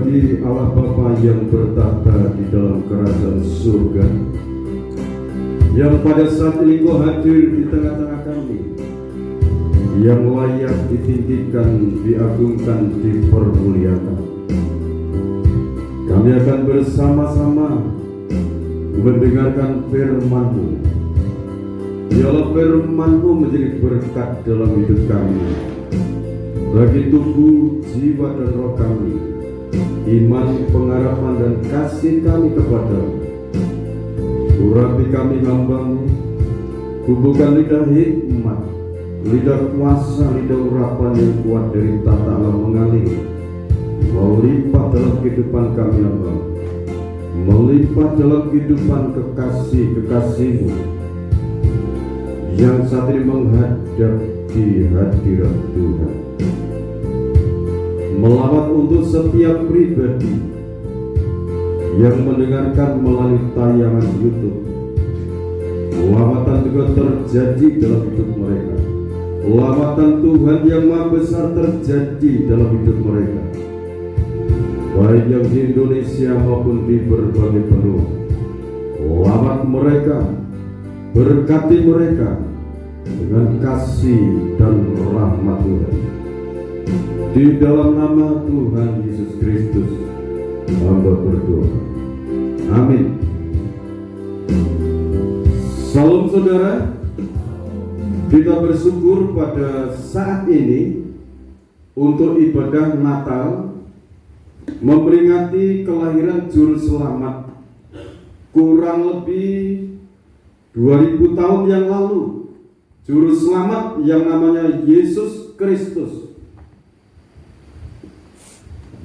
bagi Allah Bapa yang bertata di dalam kerajaan surga, yang pada saat ini Kau hadir di tengah-tengah kami, yang layak ditinggikan, diagungkan, dipermuliakan. Kami akan bersama-sama mendengarkan firman-Mu. Biarlah firman-Mu menjadi berkat dalam hidup kami, bagi tubuh, jiwa, dan roh kami, iman, pengharapan, dan kasih kami kepada-Mu. Urapi kami hamba-Mu, hubungkan lidah hikmat, lidah kuasa, lidah urapan yang kuat dari tata Allah mengalir, melipat dalam kehidupan kami hamba, melipat dalam kehidupan kekasih-kekasih-Mu yang saat ini menghadap di hadirat Tuhan. Melawat untuk setiap pribadi yang mendengarkan melalui tayangan YouTube. Lawatan juga terjadi dalam hidup mereka. Lawatan Tuhan yang Maha Besar terjadi dalam hidup mereka, baik yang di Indonesia maupun di berbagai benua. Lawat mereka, berkati mereka dengan kasih dan rahmat Tuhan. Di dalam nama Tuhan Yesus Kristus hamba berdoa, amin. Salam saudara, kita bersyukur pada saat ini untuk ibadah Natal, memperingati kelahiran Juru Selamat kurang lebih 2000 tahun yang lalu. Juru Selamat yang namanya Yesus Kristus.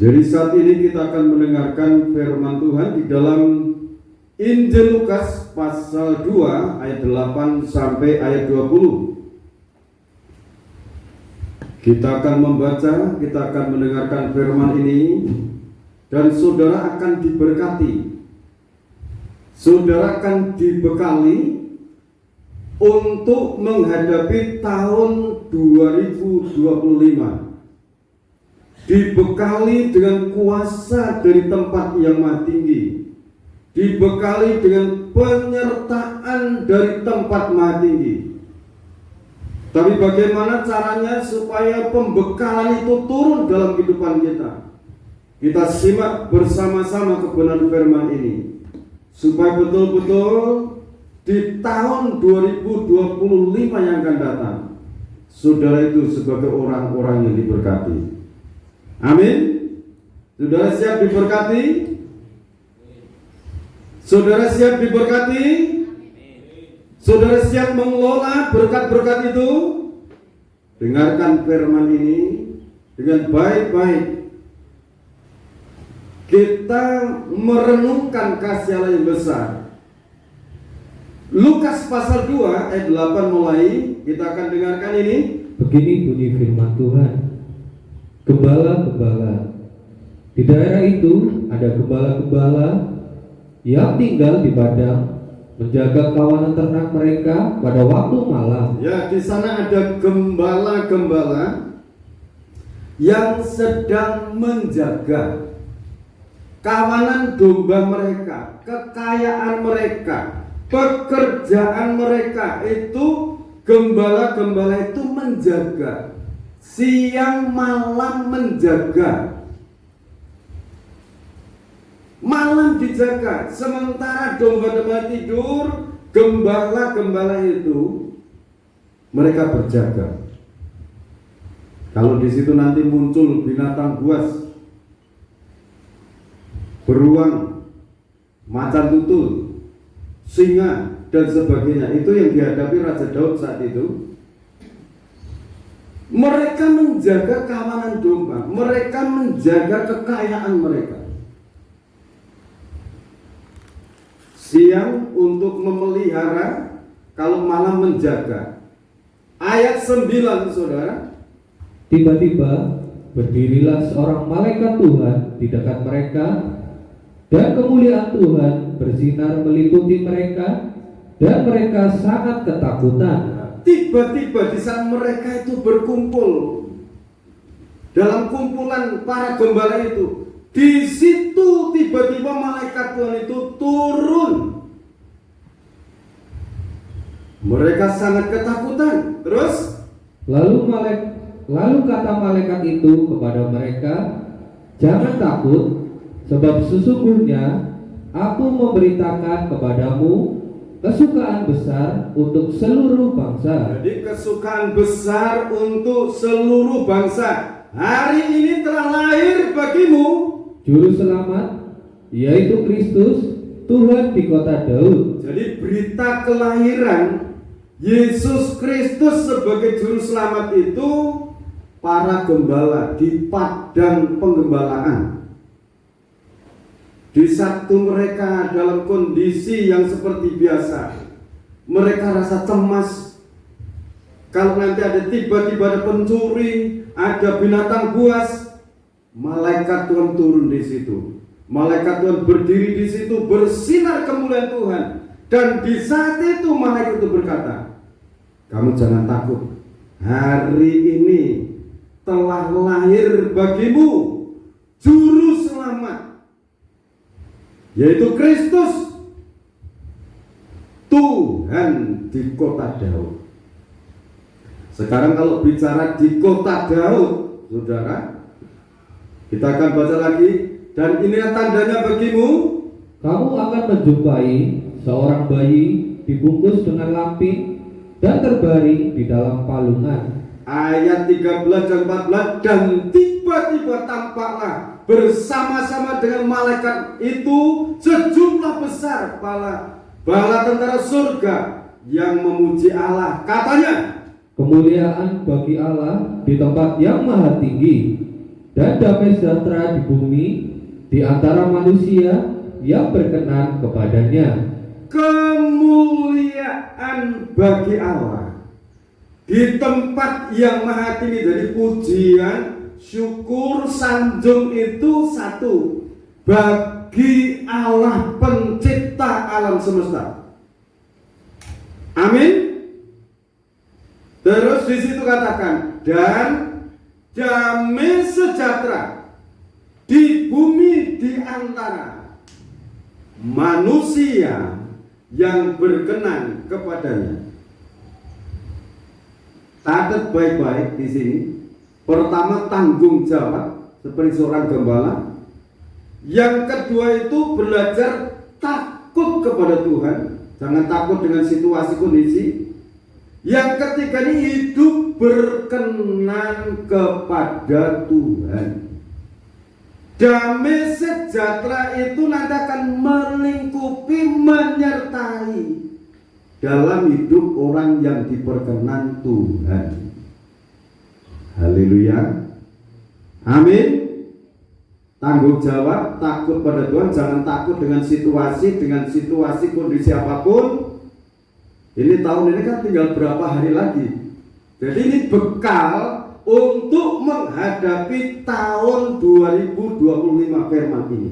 Jadi saat ini kita akan mendengarkan firman Tuhan di dalam Injil Lukas pasal 2 ayat 8 sampai ayat 20. Kita akan membaca, kita akan mendengarkan firman ini, dan saudara akan diberkati. Saudara akan dibekali untuk menghadapi tahun 2025. Dibekali dengan kuasa dari tempat yang maha tinggi, dibekali dengan penyertaan dari tempat maha tinggi. Tapi bagaimana caranya supaya pembekalan itu turun dalam kehidupan kita? Kita simak bersama-sama kebenaran firman ini, supaya betul-betul di tahun 2025 yang akan datang, saudara itu sebagai orang-orang yang diberkati. Amin. Saudara siap diberkati? Saudara siap diberkati? Saudara siap mengelola berkat-berkat itu? Dengarkan firman ini dengan baik-baik. Kita merenungkan kasih Allah yang besar. Lukas pasal 2 ayat 8 mulai, kita akan dengarkan ini. Begini bunyi firman Tuhan. Gembala-gembala. Di daerah itu ada gembala-gembala yang tinggal di padang, menjaga kawanan ternak mereka pada waktu malam. Ya, di sana ada gembala-gembala yang sedang menjaga kawanan domba mereka, kekayaan mereka, pekerjaan mereka. Itu gembala-gembala itu menjaga, siang malam menjaga, malam dijaga. Sementara domba-domba tidur, gembala-gembala itu mereka berjaga. Kalau di situ nanti muncul binatang buas, beruang, macan tutul, singa, dan sebagainya, itu yang dihadapi Raja Daud saat itu. Mereka menjaga kawanan domba, mereka menjaga kekayaan mereka. Siang untuk memelihara, kalau malam menjaga. Ayat 9, saudara. Tiba-tiba berdirilah seorang malaikat Tuhan di dekat mereka, dan kemuliaan Tuhan bersinar meliputi mereka, dan mereka sangat ketakutan. Tiba-tiba di saat mereka itu berkumpul, dalam kumpulan para gembala itu, Di situ tiba-tiba malaikat Tuhan itu turun. Mereka sangat ketakutan. Terus Lalu kata malaikat itu kepada mereka, "Jangan takut, sebab sesungguhnya aku memberitakan kepadamu kesukaan besar untuk seluruh bangsa." Jadi kesukaan besar untuk seluruh bangsa. Hari ini telah lahir bagimu Juru selamat, yaitu Kristus, Tuhan di kota Daud. Jadi berita kelahiran Yesus Kristus sebagai juru selamat itu para gembala di padang penggembalaan. Di saat mereka dalam kondisi yang seperti biasa, mereka rasa cemas. Kalau nanti ada tiba-tiba ada pencuri, ada binatang buas, malaikat Tuhan turun di situ. Malaikat Tuhan berdiri di situ, bersinar kemuliaan Tuhan. Dan di saat itu malaikat itu berkata, "Kamu jangan takut. Hari ini telah lahir bagimu juru selamat, yaitu Kristus, Tuhan di kota Daud." Sekarang kalau bicara di kota Daud, saudara, kita akan baca lagi. "Dan inilah tandanya bagimu, Kamu akan menjumpai seorang bayi dibungkus dengan lampin dan terbaring di dalam palungan." Ayat 13 dan 14, "Dan tiba-tiba tampaklah bersama-sama dengan malaikat itu sejumlah besar bala tentara surga yang memuji Allah. Katanya, Kemuliaan bagi Allah di tempat yang maha tinggi, dan damai sejahtera di bumi di antara manusia yang berkenan kepadanya. kemuliaan bagi Allah di tempat yang maha tinggi." Jadi pujian, syukur, sanjung itu satu bagi Allah pencipta alam semesta. Amin. Terus di situ katakan, "Dan damai sejahtera di bumi di antara manusia yang berkenan kepadanya." Catat baik-baik di sini. Pertama, tanggung jawab seperti seorang gembala. Yang kedua itu belajar takut kepada Tuhan. Jangan takut dengan situasi kondisi. Yang ketiga ini hidup berkenan kepada Tuhan. Damai sejahtera itu nanti akan melingkupi, menyertai dalam hidup orang yang diperkenan Tuhan. Haleluya. Amin. Tanggung jawab, takut pada Tuhan. Jangan takut dengan situasi kondisi apapun. Ini tahun ini kan tinggal berapa hari lagi. Jadi ini bekal untuk menghadapi tahun 2025 firman ini.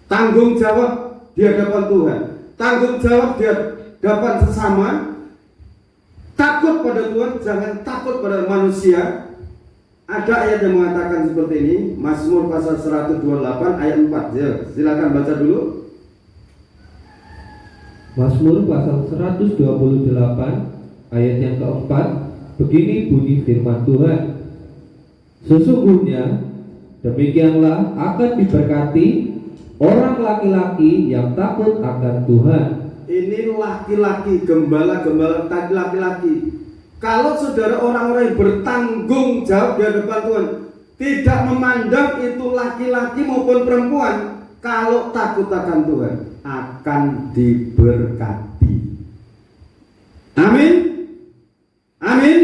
Tanggung jawab di hadapan Tuhan, tanggung jawab di hadapan sesama. Takut pada Tuhan, jangan takut pada manusia. Ada ayat yang mengatakan seperti ini, Mazmur pasal 128 ayat 4. Ya, silakan baca dulu. Mazmur pasal 128 ayat yang keempat, begini bunyi firman Tuhan. "Sesungguhnya demikianlah akan diberkati orang laki-laki yang takut akan Tuhan." Ini laki-laki, gembala-gembala tadi laki-laki. Kalau saudara orang-orang yang bertanggung jawab di hadapan Tuhan, tidak memandang itu laki-laki maupun perempuan, kalau takut akan Tuhan, akan diberkati. Amin. Amin.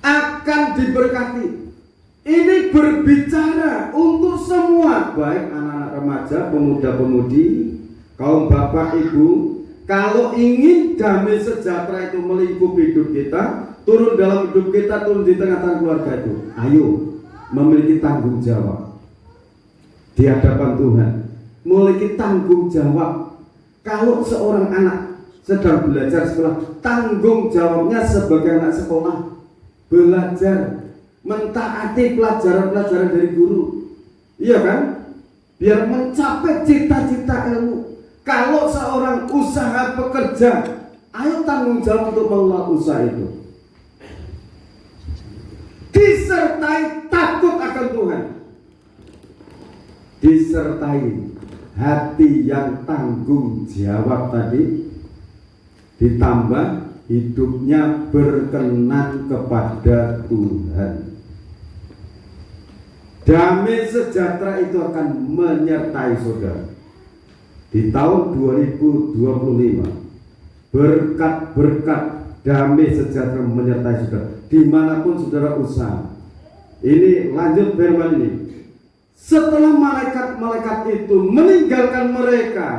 Akan diberkati. Ini berbicara untuk semua, baik anak-anak remaja, pemuda-pemudi, kaum bapak ibu. Kalau ingin damai sejahtera itu melingkupi hidup kita, turun dalam hidup kita, turun di tengah-tengah keluarga itu, ayo memiliki tanggung jawab di hadapan Tuhan. Memiliki tanggung jawab. Kalau seorang anak sedang belajar sekolah, tanggung jawabnya sebagai anak sekolah belajar. mentaati pelajaran-pelajaran dari guru. Iya kan? Biar mencapai cita-cita ilmu. Kalau seorang usaha pekerja, ayo tanggung jawab untuk mengelola usaha itu. Disertai takut akan Tuhan, disertai hati yang tanggung jawab tadi, ditambah hidupnya berkenan kepada Tuhan. Damai sejahtera itu akan menyertai saudara di tahun 2025. Berkat-berkat damai sejahtera menyertai saudara dimanapun saudara usaha. Ini lanjut firman ini. Setelah malaikat-malaikat itu meninggalkan mereka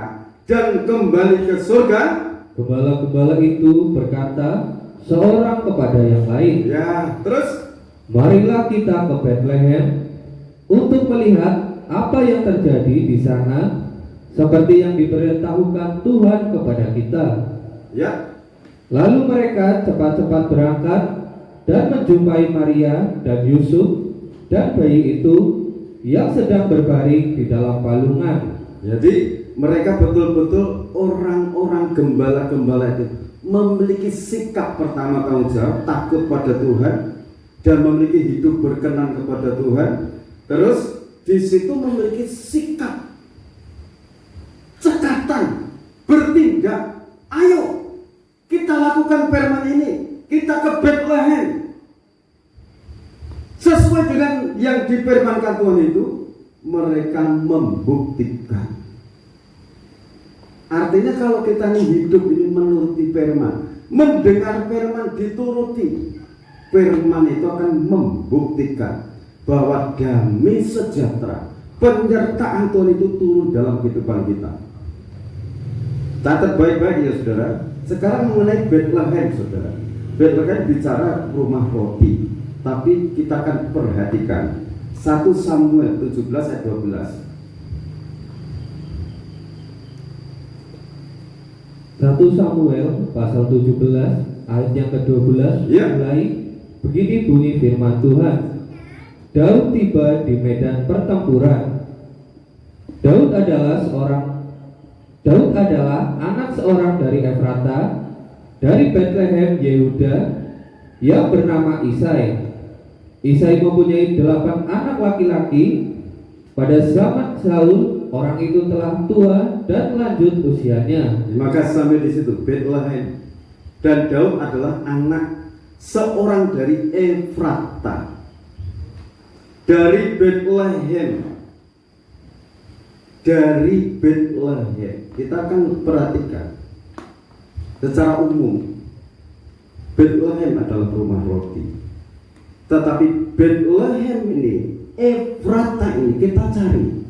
dan kembali ke surga, gembala-gembala itu berkata seorang kepada yang lain, ya, terus marilah kita ke Bethlehem untuk melihat apa yang terjadi di sana, seperti yang diberitahukan Tuhan kepada kita. ya, Lalu mereka cepat-cepat berangkat dan menjumpai Maria dan Yusuf dan bayi itu yang sedang berbaring di dalam palungan. jadi mereka betul-betul orang-orang gembala-gembala itu memiliki sikap pertama tanggung jawab, takut pada Tuhan dan memiliki hidup berkenan kepada Tuhan. Terus di situ memiliki sikap cekatan, bertindak. Ayo kita lakukan firman ini, kita ke Bethlehem sesuai dengan yang difirmankan Tuhan itu. Mereka membuktikan. Artinya kalau kita ini hidup ini menuruti firman, mendengar firman, dituruti firman, itu akan membuktikan bahwa damai sejahtera, penyertaan Tuhan itu turun dalam kehidupan kita. Catat baik-baik ya saudara. Sekarang mengenai Bethlehem saudara. Bethlehem bicara rumah roti, tapi kita akan perhatikan 1 Samuel 17 ayat 12. 1 Samuel pasal 17 ayat yang ke-12 Ya. mulai, begini bunyi firman Tuhan. Daud tiba di medan pertempuran. Daud adalah anak seorang dari Efrata, dari Bethlehem Yehuda, yang bernama Isai. Isai mempunyai 8 anak laki-laki. Pada zaman Saul, orang itu telah tua dan lanjut usianya. Maka sampai di situ Bethlehem. Dan Daud adalah anak seorang dari Efrata, dari Bethlehem. Dari Bethlehem. Kita akan perhatikan secara umum Bethlehem adalah rumah roti. Tetapi Bethlehem ini, Efrata ini, kita cari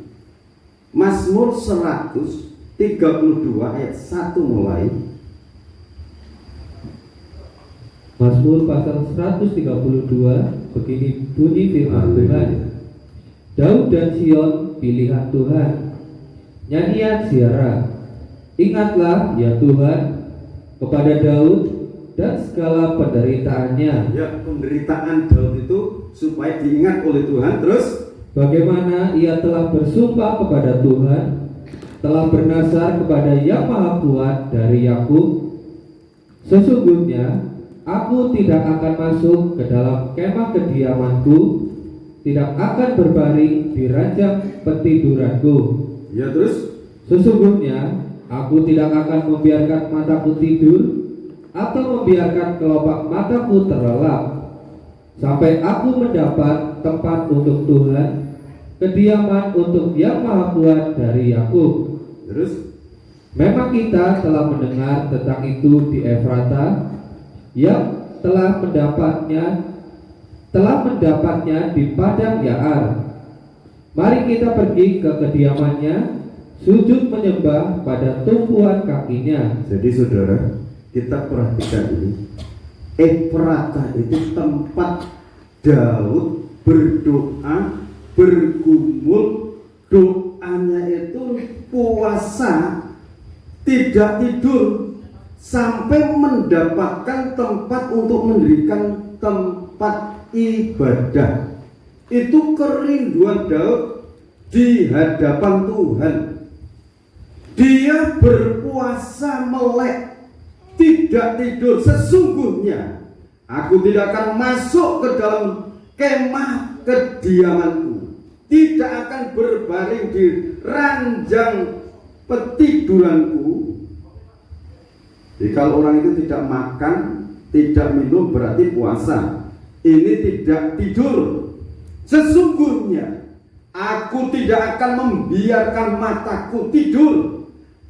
Mazmur 132 ayat 1 mulai. Mazmur pasal 132, begini bunyi firman Tuhan. Daud dan Sion, pilihan Tuhan. Nyanyian ziarah. Ingatlah ya Tuhan kepada Daud dan segala penderitaannya. Ya, penderitaan Daud itu supaya diingat oleh Tuhan. Terus Bagaimana ia telah bersumpah kepada Tuhan, telah bernazar kepada Yang Maha Kuat dari Yakub. Sesungguhnya aku tidak akan masuk ke dalam kemah kediamanku, tidak akan berbaring di ranjang petiduranku. ya, terus Sesungguhnya aku tidak akan membiarkan mataku tidur atau membiarkan kelopak mataku terlelap sampai aku mendapat tempat untuk Tuhan, kediaman untuk Yang Maha Kuat dari Yakub. terus Memang kita telah mendengar tentang itu di Efrata, yang telah mendapatnya di padang Yaar. Mari kita pergi ke kediamannya, sujud menyembah pada tumpuan kakinya. Jadi saudara, kita perhatikan ini. Efrata itu tempat Daud berdoa, bergumul. Doanya itu puasa, tidak tidur, sampai mendapatkan tempat untuk mendirikan tempat ibadah. Itu kerinduan Daud di hadapan Tuhan. Dia berpuasa melek, tidak tidur. Sesungguhnya aku tidak akan masuk ke dalam kemah kediamanku, tidak akan berbaring di ranjang petiduranku. Jadi kalau orang itu tidak makan, tidak minum, berarti puasa. Ini tidak tidur. Sesungguhnya aku tidak akan membiarkan mataku tidur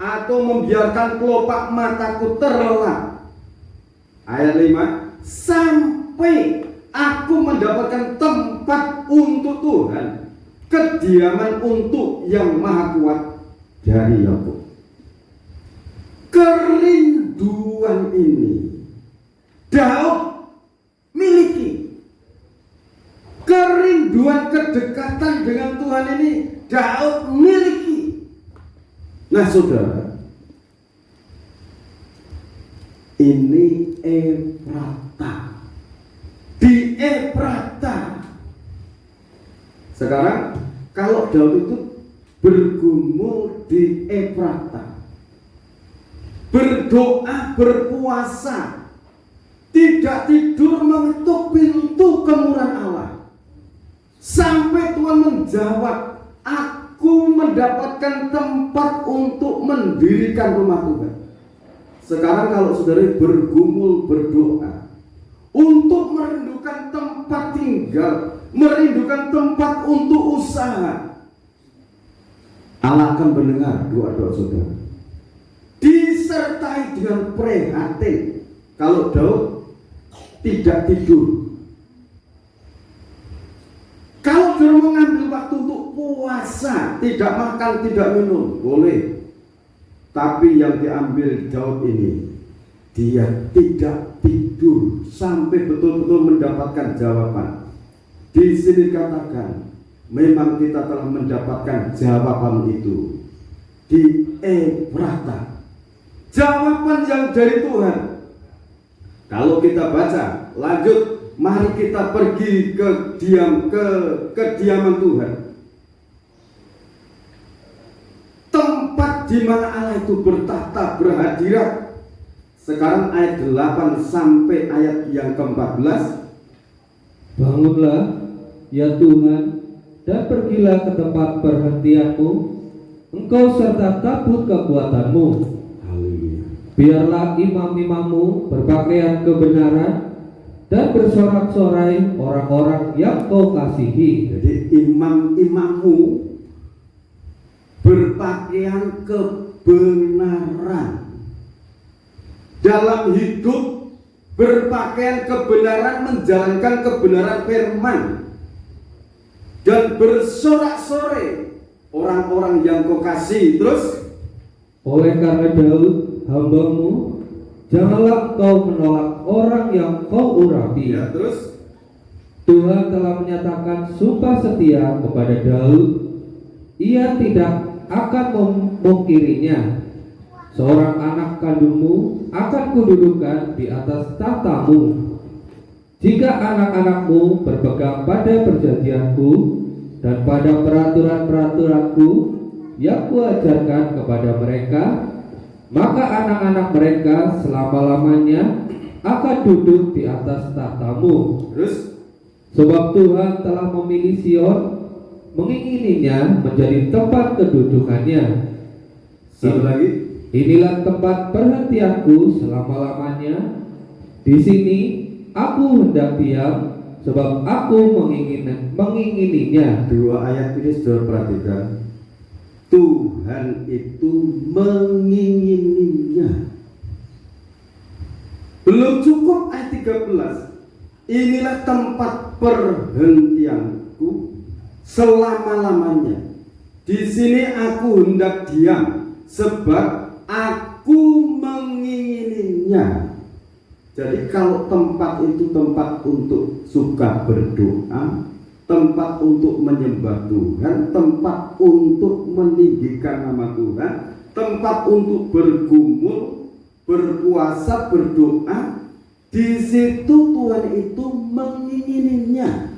atau membiarkan kelopak mataku terlelap. Ayat 5, sampai aku mendapatkan tempat untuk Tuhan, kediaman untuk Yang Maha Kuat dari Yakub. Kerinduan ini Daud miliki. Kerinduan kedekatan dengan Tuhan ini Daud miliki. Nah saudara, ini Efrata. Di Efrata. Sekarang kalau Daud itu bergumul di Efrata, berdoa, berpuasa, tidak tidur, mengetuk pintu kemurahan Allah, sampai Tuhan menjawab, aku mendapatkan tempat untuk mendirikan rumah Tuhan. Sekarang kalau saudara bergumul berdoa untuk merindukan tempat tinggal, merindukan tempat untuk usaha, Allah akan mendengar doa-doa saudara. Disertai dengan prihatin kalau Daud tidak tidur. Kalau dia mengambil waktu untuk puasa, tidak makan, tidak minum, boleh. Tapi yang diambil Daud ini, dia tidak tidur sampai betul-betul mendapatkan jawaban. Di sini katakan, memang kita telah mendapatkan jawaban itu di Efrata. Jawaban yang dari Tuhan. Kalau kita baca, lanjut. Mari kita pergi ke kediaman Tuhan. Tempat di mana Allah itu bertahta, berhadirat. Sekarang ayat 8 sampai ayat yang ke-14. Bangunlah, ya Tuhan, dan pergilah ke tempat perhentianmu, engkau serta tabut kekuatanmu. Haleluya. Biarlah imam-imammu berpakaian kebenaran dan bersorak-sorai orang-orang yang kau kasihi. Jadi imam-imammu berpakaian kebenaran. Dalam hidup berpakaian kebenaran, menjalankan kebenaran firman, dan bersorak-sorai orang-orang yang kau kasih. Terus, oleh karena Daud hambamu, janganlah kau menolak orang yang kau urapi. ya, terus Tuhan telah menyatakan sumpah setia kepada Daud. Ia tidak akan memungkirinya. Seorang anak kandungmu akan kududukan di atas tahtamu. Jika anak-anakmu berpegang pada perjanjianku dan pada peraturan-peraturanku yang kuajarkan kepada mereka, maka anak-anak mereka selama-lamanya akan duduk di atas tahtamu. Terus, Sebab Tuhan telah memilih Sion, mengingininya menjadi tempat kedudukannya. satu lagi. Inilah tempat perhentianku selama-lamanya. Di sini aku hendak diam, sebab aku mengingininya. Dua ayat ini saudara perhatikan. Tuhan itu mengingininya. Belum cukup ayat 13. Inilah tempat perhentianku selama-lamanya. Di sini aku hendak diam, sebab aku mengingininya. Jadi kalau tempat itu tempat untuk suka berdoa, tempat untuk menyembah Tuhan, tempat untuk meninggikan nama Tuhan, tempat untuk bergumul, berpuasa, berdoa, Di situ Tuhan itu mengingininya,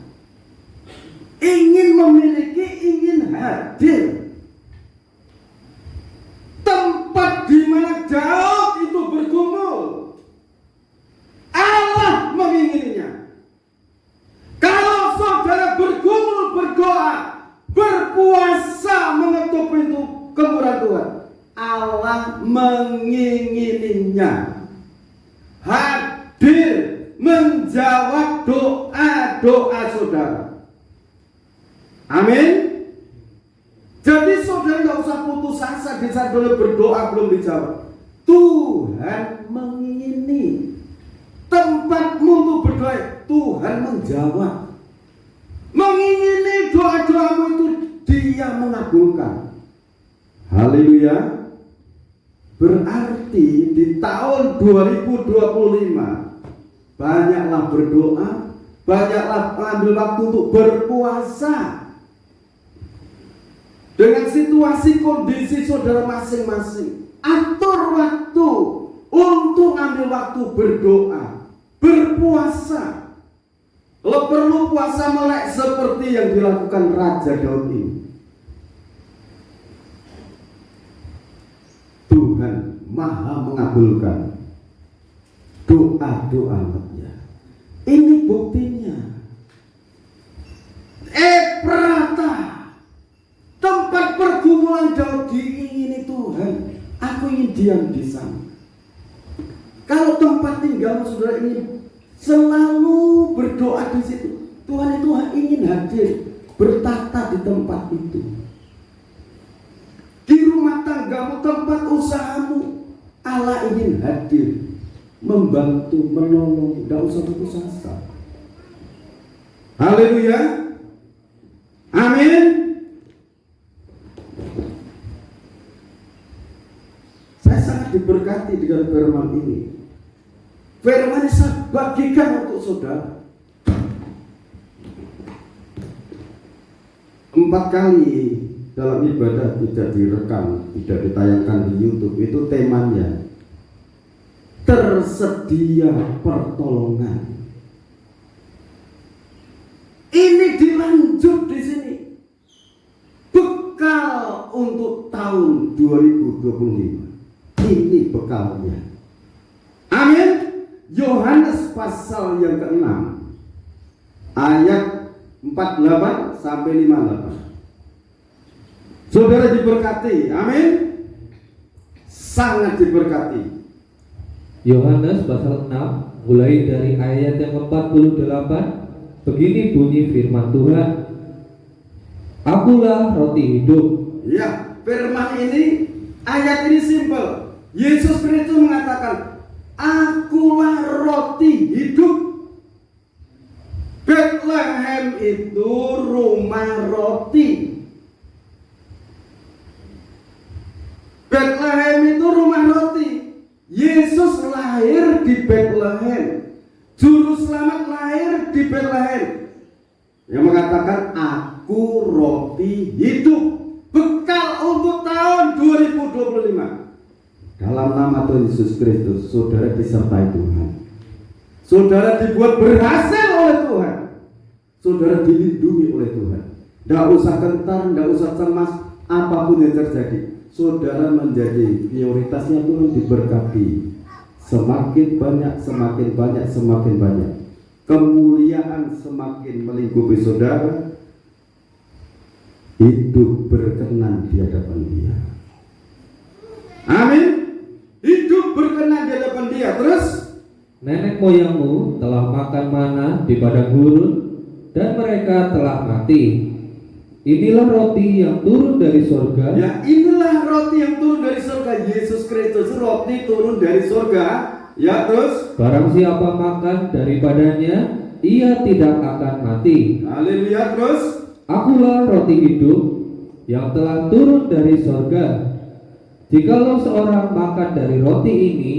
ingin memiliki, ingin hadir. Tempat di mana Daud itu bergumul, Allah mengingininya. Kalau saudara bergumul, berdoa, berpuasa, mengetuk pintu kemurahan Tuhan, Allah mengingininya, hadir menjawab doa-doa saudara. Amin. Jadi saudara nggak usah putus asa di saat berdoa belum dijawab. Tuhan mengingini. Tempatmu untuk berdoa, Tuhan menjawab. Mengingini doa-doamu itu Dia mengabulkan. Haleluya. Berarti di tahun 2025 banyaklah berdoa, banyaklah ambil waktu untuk berpuasa. Dengan situasi kondisi saudara masing-masing, atur waktu untuk ambil waktu berdoa, berpuasa. Kalau perlu puasa melek seperti yang dilakukan Raja Daud ini. Tuhan Maha mengabulkan doa-doa umatnya. Ini buktinya. Efrata, tempat pergumulan Daud, diingini Tuhan. Aku ingin diam di sana. Kalau tempat tinggal saudara ingin selalu berdoa di situ, Tuhan itu ingin hadir, bertata di tempat itu. Di rumah tanggamu, tempat usahamu, Allah ingin hadir, membantu, menolong. Tidak usah putus asa. Haleluya. Amin. Saya sangat diberkati dengan firman ini. Firman ini saya bagikan untuk saudara. 4 kali dalam ibadah tidak direkam, tidak ditayangkan di YouTube. Itu temanya tersedia pertolongan. Ini dilanjut di sini. Bekal untuk tahun 2025. Ini bekalnya. Amin. Yohanes pasal yang ke-6 ayat 48 sampai 58. Saudara diberkati. Amin. Sangat diberkati. Yohanes pasal 6 mulai dari ayat yang ke-48. Begini bunyi firman Tuhan. Akulah roti hidup. Ya, firman ini, ayat ini simpel. Yesus Kristus mengatakan, akulah roti hidup. Bethlehem itu rumah roti. Bethlehem itu rumah roti. Yesus lahir di Bethlehem. Juru selamat lahir di Bethlehem. Yang mengatakan, aku roti hidup. Bekal untuk tahun 2025. Dalam nama Tuhan Yesus Kristus, saudara disertai Tuhan. Saudara dibuat berhasil oleh Tuhan. Saudara dilindungi oleh Tuhan. Tidak usah gentar, tidak usah cemas, apapun yang terjadi. Saudara menjadi prioritasnya Tuhan, diberkati. Semakin banyak, semakin banyak, semakin banyak. Kemuliaan semakin melingkupi saudara. Hidup berkenan di hadapan Dia. Amin. Hidup berkenan di hadapan Dia. Terus, nenek moyangmu telah makan mana di padang gurun, dan mereka telah mati. Inilah roti yang turun dari surga. ya, inilah roti yang turun dari surga. Yesus Kristus, roti turun dari surga. Ya, terus, Barang siapa makan daripadanya, ia tidak akan mati. haleluya. Terus, Akulah roti hidup yang telah turun dari surga. Jikalau seorang makan dari roti ini,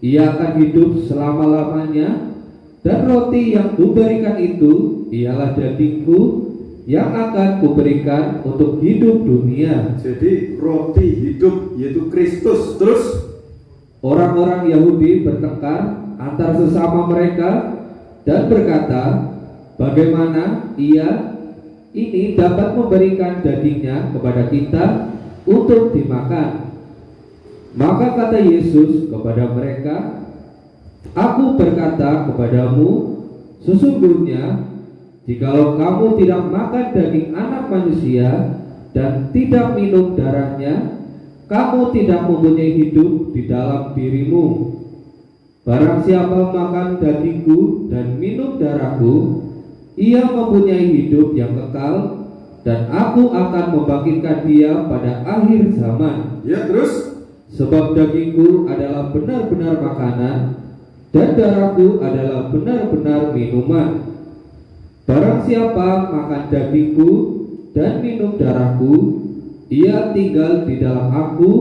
ia akan hidup selama-lamanya. Dan roti yang kuberikan itu ialah dagingku yang akan kuberikan untuk hidup dunia. jadi roti hidup yaitu Kristus. Terus, Orang-orang Yahudi bertengkar antar sesama mereka dan berkata, bagaimana ia ini dapat memberikan dagingnya kepada kita untuk dimakan. Maka kata Yesus kepada mereka, aku berkata kepadamu, sesungguhnya jikalau kamu tidak makan daging anak manusia dan tidak minum darahnya, kamu tidak mempunyai hidup di dalam dirimu. Barang siapa makan dagingku dan minum darahku, ia mempunyai hidup yang kekal, dan aku akan membangkitkan dia pada akhir zaman. Ya, terus? Sebab dagingku adalah benar-benar makanan, dan darahku adalah benar-benar minuman. Barang siapa makan dagingku dan minum darahku, ia tinggal di dalam aku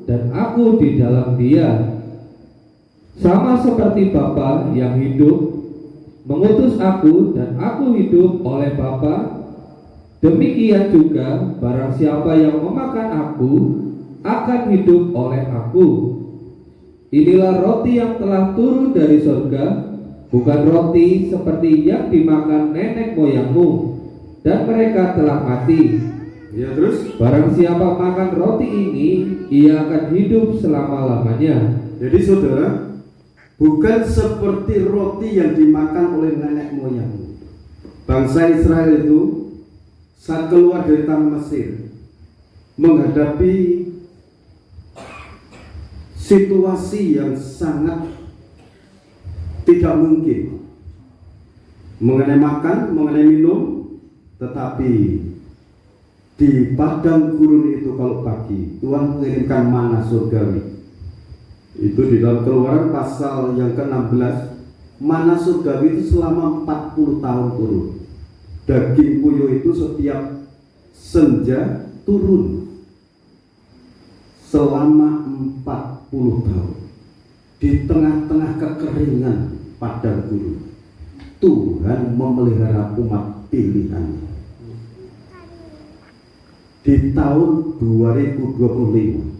dan aku di dalam dia. Sama seperti Bapa yang hidup mengutus aku dan aku hidup oleh Bapa, demikian juga barang siapa yang memakan aku akan hidup oleh aku. Inilah roti yang telah turun dari surga, bukan roti seperti yang dimakan nenek moyangmu, dan mereka telah mati. Ya, terus? Barang siapa makan roti ini, ia akan hidup selama-lamanya. Jadi saudara, bukan seperti roti yang dimakan oleh nenek moyang. Bangsa Israel itu saat keluar dari tanah Mesir menghadapi situasi yang sangat tidak mungkin mengenai makan, mengenai minum, tetapi di padang gurun itu kalau pagi Tuhan mengirimkan mana surgawi. Itu di dalam Keluaran pasal yang ke-16, mana surgawi itu selama 40 tahun turun. Daging puyuh itu setiap senja turun selama 40 tahun. Di tengah-tengah kekeringan padang gurun, Tuhan memelihara umat pilihannya. Di tahun 2025,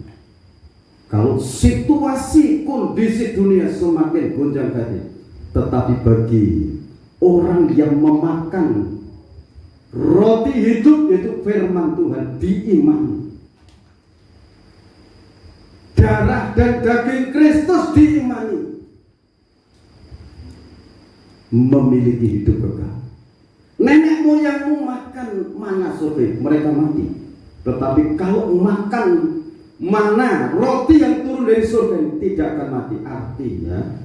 kalau situasi kondisi dunia semakin gonjang-ganjing, tetapi bagi orang yang memakan roti hidup yaitu firman Tuhan, diimani, darah dan daging Kristus diimani, memiliki hidup kekal. Nenek moyangmu makan mana surga, mereka mati. Tetapi kalau makan mana roti yang turun dari surga, tidak akan mati. Artinya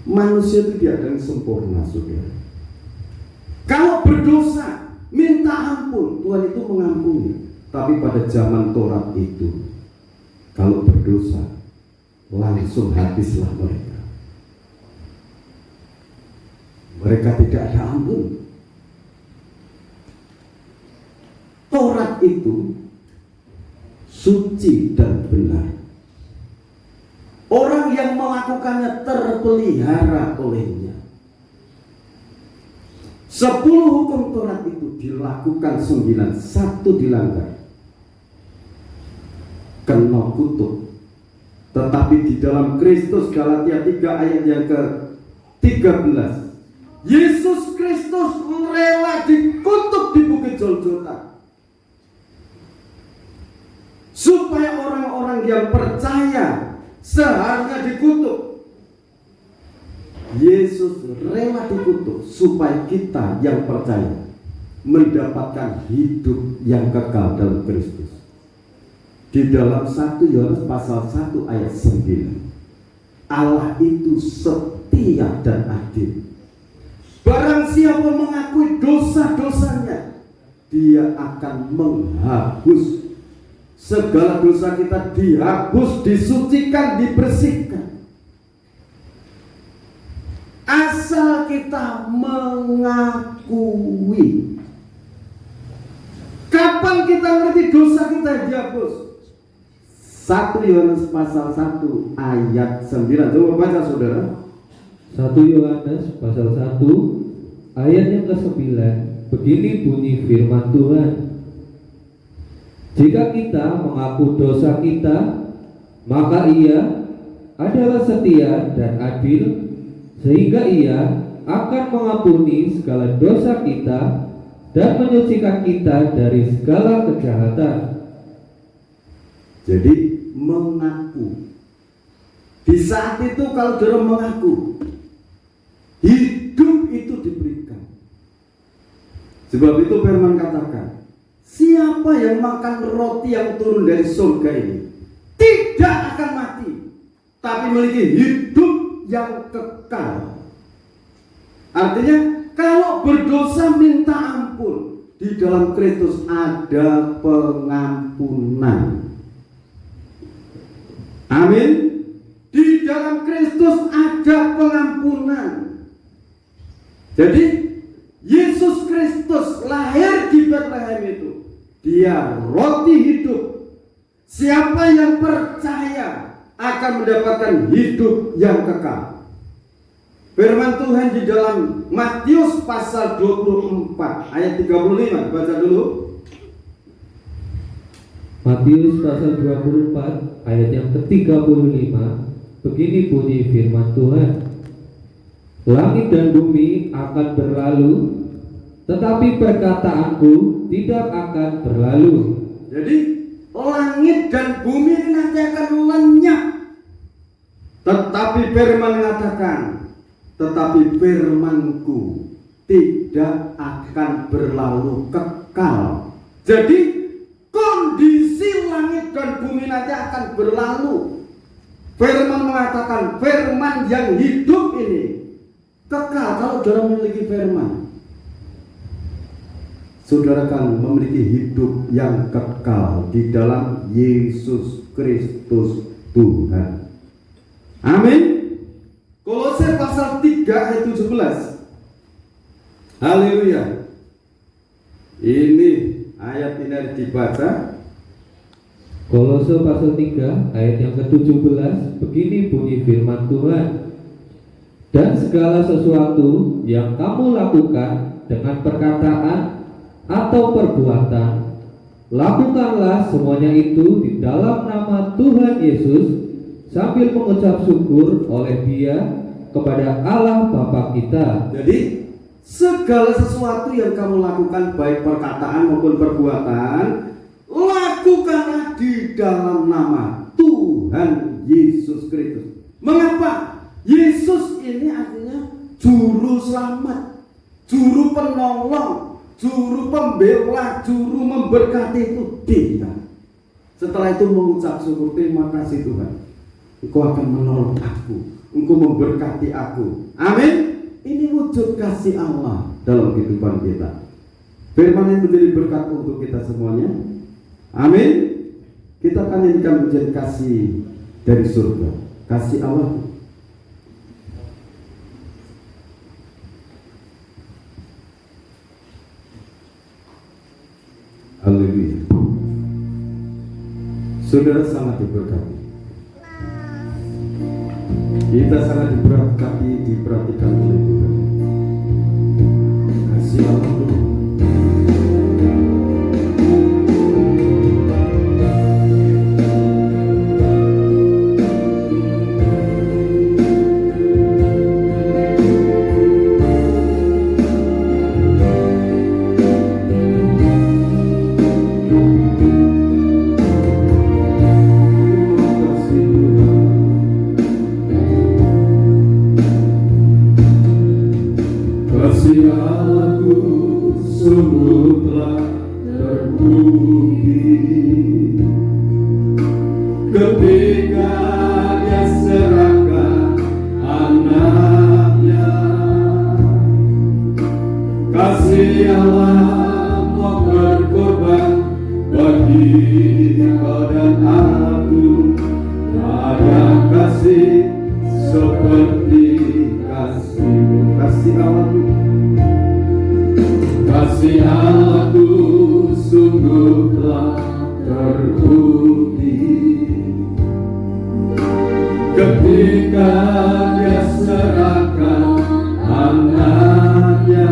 manusia itu tidak ada yang sempurna, saudara. Kalau berdosa minta ampun, Tuhan itu mengampuni. Tapi pada zaman Taurat itu, kalau berdosa langsung habislah mereka. Mereka tidak ada ampun. Taurat itu suci dan benar. Orang yang melakukannya terpelihara olehnya. 10 hukum Taurat itu dilakukan 9, 1 dilanggar, kena kutuk. Tetapi di dalam Kristus, Galatia 3 ayat yang ke-13, Yesus Kristus rela dikutuk di Bukit Golgota supaya orang-orang yang percaya seharusnya dikutuk. Yesus rela dikutuk supaya kita yang percaya mendapatkan hidup yang kekal dalam Kristus. Di dalam 1 Yohanes pasal 1 ayat 9, Allah itu setia dan adil. Barang siapa mengakui dosa-dosanya, dia akan menghapus segala dosa kita, dihapus, disucikan, dibersihkan. Asal kita mengakui. Kapan kita ngerti dosa kita dihapus? 1 Yohanes pasal 1 ayat 9. Coba baca saudara. 1 Yohanes pasal 1 ayat yang ke-9. Begini bunyi firman Tuhan. Jika kita mengaku dosa kita, maka Ia adalah setia dan adil, sehingga Ia akan mengampuni segala dosa kita dan menyucikan kita dari segala kejahatan. Jadi mengaku. Di saat itu kalau saudara mengaku, hidup itu diberikan. Sebab itu firman katakan, siapa yang makan roti yang turun dari surga ini tidak akan mati, tapi memiliki hidup yang kekal. Artinya kalau berdosa minta ampun, di dalam Kristus ada pengampunan. Amin. Di dalam Kristus ada pengampunan. Jadi Yesus Kristus lahir di Betlehem itu, Dia roti hidup. Siapa yang percaya akan mendapatkan hidup yang kekal. Firman Tuhan di dalam Matius pasal 24 ayat 35, baca dulu. Matius pasal 24 ayat yang ke-35, begini bunyi firman Tuhan. Langit dan bumi akan berlalu, tetapi perkataanku tidak akan berlalu. Jadi langit dan bumi ini nanti akan lenyap, tetapi firman mengatakan, tetapi firmanku tidak akan berlalu kekal. Jadi kondisi langit dan bumi nanti akan berlalu. Firman mengatakan, firman yang hidup ini kekal. Kalau saudara memiliki firman, saudara akan memiliki hidup yang kekal di dalam Yesus Kristus Tuhan. Amin. Kolose pasal 3 ayat 17. Haleluya. Ini ayat ini harus dibaca. Kolose pasal 3 ayat yang ke-17, begini bunyi firman Tuhan. Dan segala sesuatu yang kamu lakukan dengan perkataan atau perbuatan, lakukanlah semuanya itu di dalam nama Tuhan Yesus, sambil mengucap syukur oleh Dia kepada Allah Bapa kita. Jadi segala sesuatu yang kamu lakukan, baik perkataan maupun perbuatan, lakukanlah di dalam nama Tuhan Yesus Kristus. Mengapa? Yesus ini artinya juru selamat, juru penolong, juru pembela, juru memberkati, itu Dia. Setelah itu mengucap syukur, terima kasih Tuhan, Engkau akan menolong aku, Engkau memberkati aku. Amin. Ini wujud kasih Allah dalam kehidupan kita. Firman yang menjadi berkat untuk kita semuanya. Amin. Kita akan jadikan menjadi kasih dari surga, kasih Allah. Haleluya. Saudara sangat diberkati. Kita sangat diberkati, diperhatikan oleh Tuhan. Kasih Allah Tuhan. Kasih Allahku sungguh telah terbukti ketika Dia serahkan anaknya. Kasih Allah mau berkorban bagi kau dan aku. Ada kasih seperti kasih-Mu. Kasih Allah, kasih Allahku sungguh telah terbukti ketika Dia serahkan anaknya.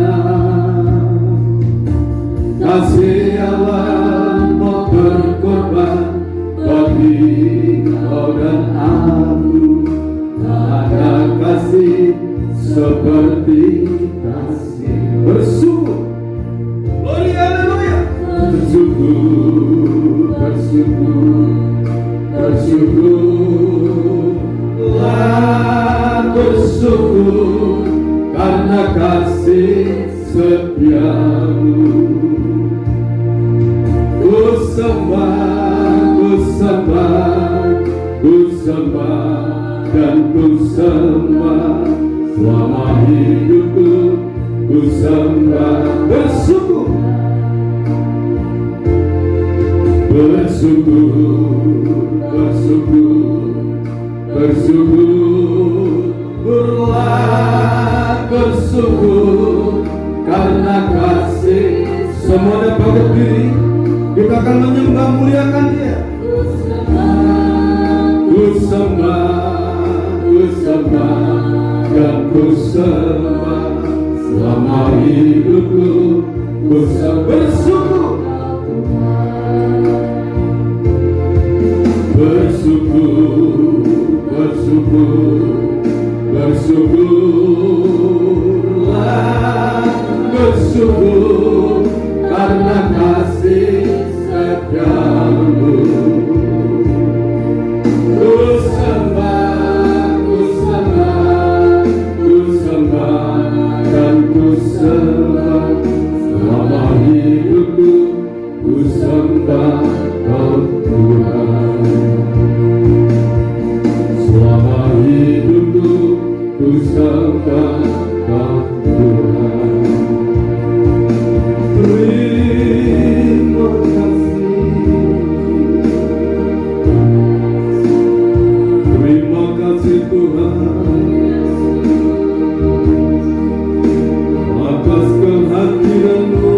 Kasih Allah mau berkorban bagi kau dan aku. ada kasih seperti kasih. Bersyukur, gloria, haleluya. Bersyukur, bersyukur, bersyukurlah, bersyukur karena kasih setiamu. Ku sembah, ku sembah, ku sembah dan ku sembah selama hidupku. Ku sembah, bersyukur, bersyukur, bersyukur, bersyukurlah, bersyukur karena kasih. Semuanya bangkit diri, kita akan menyembah, muliakan Dia. Ku sembah, ku sembah dan ku sembah selama hidupku. Ku sembah, bersyukur, bersyukur, bersyukur, bersyukurlah, bersyukur karena kasih setiamu. Ku sembah, ku sembah, ku sembah dan ku sembah selama hidupku. Ku sembah Kau Tuhan. Selama hidupku ku sembah Kau Tuhan. Terima kasih, terima kasih Tuhan atas kehadiran-Mu.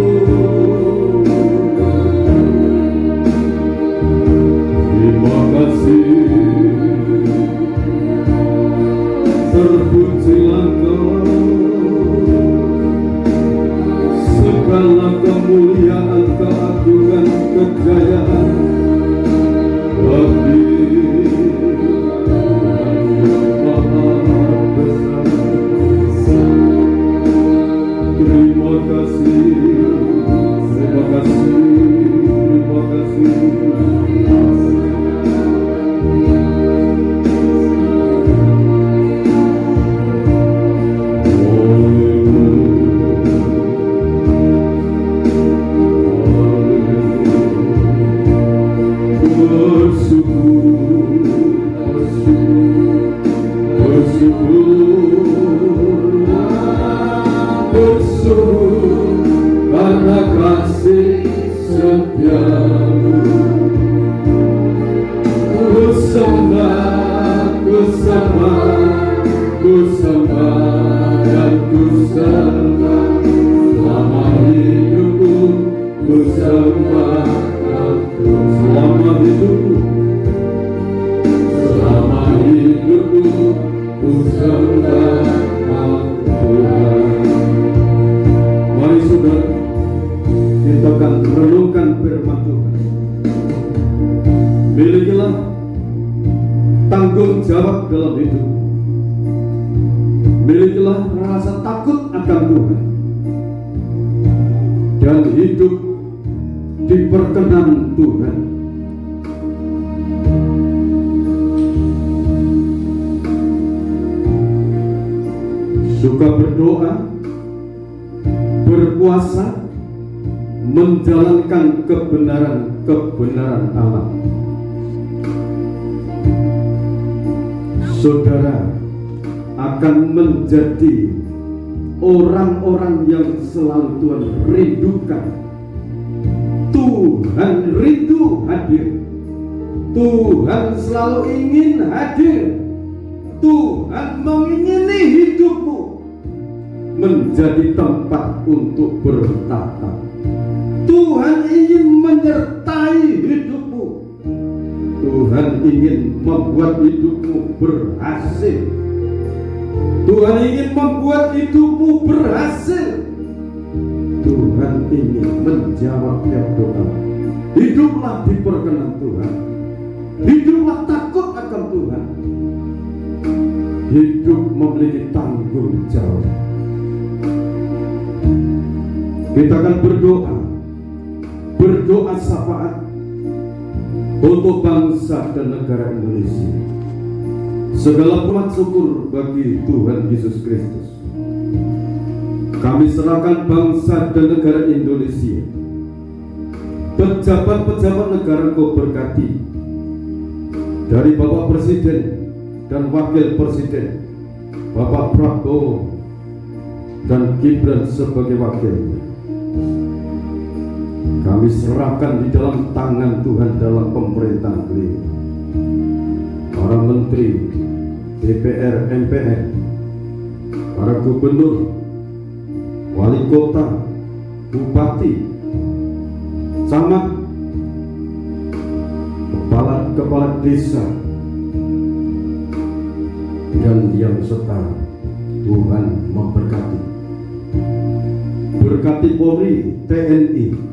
Terima kasih, terpujilah Kau, segala kemuliaan, keagungan, kejayaan bagi Tuhan yang Maha Besar. Terima kasih, terima kasih, terima kasih. Bersyukur karena kasih setiamu. Ku sembah, ku sembah, ku sembah dan ku sembah selama hidupku. Ku sembah Kau selama hidupku, selama hidupku. Ku sembah Kau Tuhan. Mari saudara, kita akan renungkan firman Tuhan. Milikilah tanggung jawab dalam hidup. Milikilah rasa takut akan Tuhan dan hidup diperkenan Tuhan. Suka berdoa, berpuasa, menjalankan kebenaran Allah. Saudara akan menjadi orang-orang yang selalu Tuhan rindukan. Tuhan rindu hadir. Tuhan selalu ingin hadir. Tuhan mengingini hidupmu menjadi tempat untuk bertata. Tuhan ingin menyertai hidupmu. Tuhan ingin membuat hidupmu berhasil. Tuhan ingin membuat hidupmu berhasil. Tuhan ingin menjawab tiap doa. Hiduplah diperkenan Tuhan. Hiduplah takut akan Tuhan. hidup memiliki tanggung jawab. Kita akan berdoa syafaat untuk bangsa dan negara Indonesia. Segala hormat syukur bagi Tuhan Yesus Kristus. Kami serahkan bangsa dan negara Indonesia, pejabat-pejabat negara Kau berkati, dari Bapak Presiden dan Wakil Presiden, Bapak Prabowo dan Gibran sebagai wakilnya. Kami serahkan di dalam tangan Tuhan dalam pemerintahan beliau. Para menteri, DPR, MPR, para gubernur, wali kota, bupati, camat, kepala desa, dan yang setara. Tuhan memberkati. Berkati Polri, TNI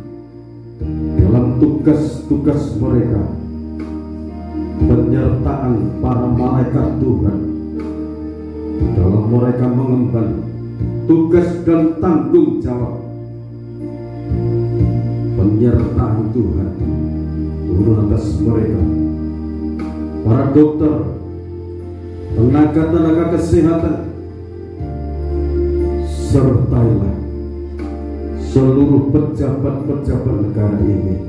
dalam tugas-tugas mereka, penyertaan para malaikat Tuhan dalam mereka mengemban tugas dan tanggung jawab. Penyertaan Tuhan turun atas mereka, para dokter, tenaga-tenaga kesehatan, sertailah seluruh pejabat-pejabat negara ini,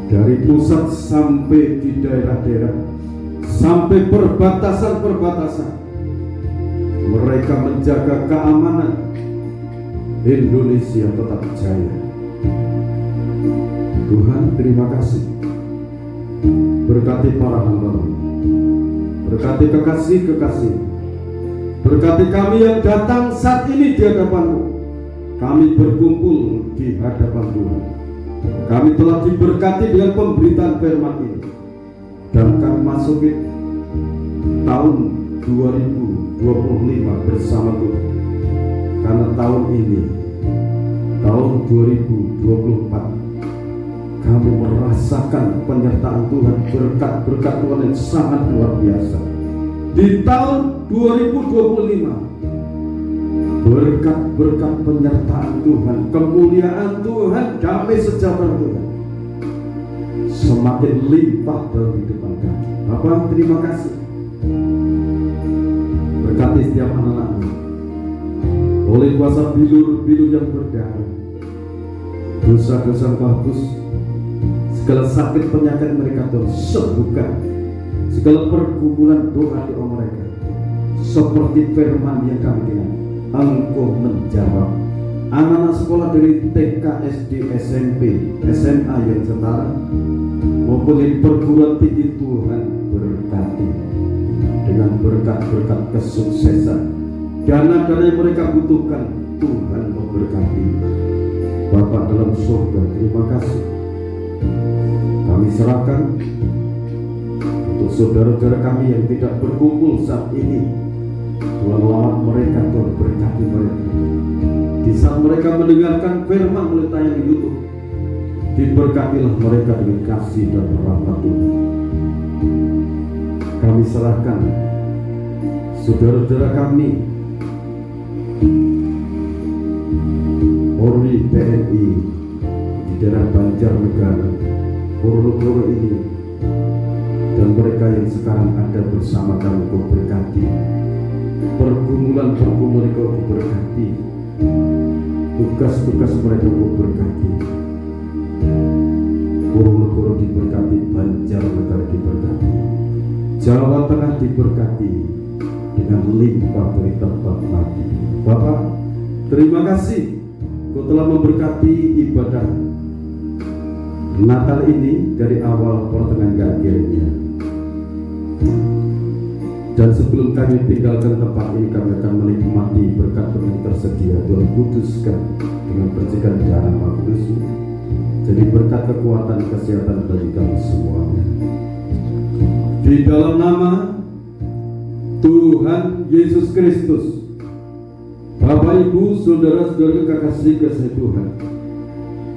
dari pusat sampai di daerah-daerah, sampai perbatasan-perbatasan. Mereka menjaga keamanan Indonesia tetap jaya. Tuhan, terima kasih. Berkati para hamba-Mu, berkati kekasih-kekasih, berkati kami yang datang saat ini di hadapan-Mu. Kami berkumpul di hadapan Tuhan. Kami telah diberkati dengan pemberitaan firman ini, dan kami masuki tahun 2025 bersama Tuhan. Karena tahun ini, tahun 2024, kami merasakan penyertaan Tuhan, berkat-berkat Tuhan yang sangat luar biasa. Di tahun 2025, berkat-berkat penyertaan Tuhan, kemuliaan Tuhan, damai sejahtera Tuhan semakin limpah dalam kehidupan kami. Bapak, terima kasih. Berkati setiap anak-anak-Mu oleh kuasa bilur-bilur yang berdarah, dosa-dosa menghapus, segala sakit penyakit mereka Tuhan sembuhkan, segala pergumulan doa mereka, seperti firman yang kami dengar. Engkau menjawab. Anak-anak sekolah dari TK, SD, SMP, SMA yang setara maupun di perguruan tinggi, Tuhan berkati dengan berkat-berkat kesuksesan, dana-dana yang mereka butuhkan. Tuhan memberkati. Bapa dalam surga, terima kasih. Kami serahkan untuk saudara-saudara kami yang tidak berkumpul saat ini. Tuhan lawat mereka, Tuhan berkati mereka. Di saat mereka mendengarkan firman melalui tayangan YouTube, diberkatilah mereka dengan kasih dan rahmat Tuhan. Kami serahkan saudara-saudara kami, Polri, TNI di daerah Banjarnegara, Purwokerto ini, dan mereka yang sekarang ada bersama kami. Kau berkati pergumulan Kau berkati, tugas-tugas mereka Kau berkati. Purwokerto diberkati, Banjarnegara diberkati, Jawa Tengah diberkati dengan limpah dari tempat mati. Bapak, terima kasih Kau telah memberkati ibadah Natal ini dari awal pertengahan ke akhirnya. Dan sebelum kami tinggalkan tempat ini, kami akan menikmati berkat yang tersedia. Tuhan kuduskan dengan percikan darah Maha Kudus, jadi berkat kekuatan kesehatan bagi kami semuanya. Di dalam nama Tuhan Yesus Kristus, Bapak, Ibu, saudara-saudara kekasih Tuhan,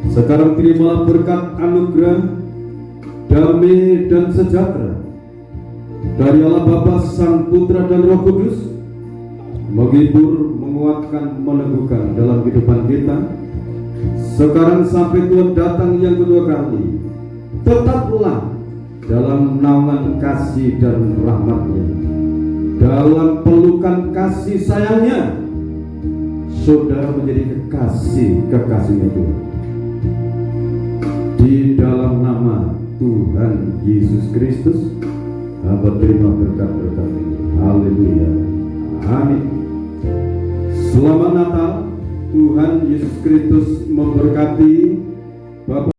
sekarang terimalah berkat anugerah, damai dan sejahtera dari Allah Bapa, Sang Putra dan Roh Kudus, menghibur, menguatkan, meneguhkan dalam kehidupan kita sekarang sampai Tuhan datang yang kedua kali. Tetaplah dalam naungan kasih dan rahmat-Nya, dalam pelukan kasih sayangnya, saudara menjadi kekasih-kekasihnya Tuhan. Di dalam nama Tuhan Yesus Kristus, hamba terima berkat-berkat ini. Haleluya. Amin. Selamat Natal. Tuhan Yesus Kristus memberkati Bapak.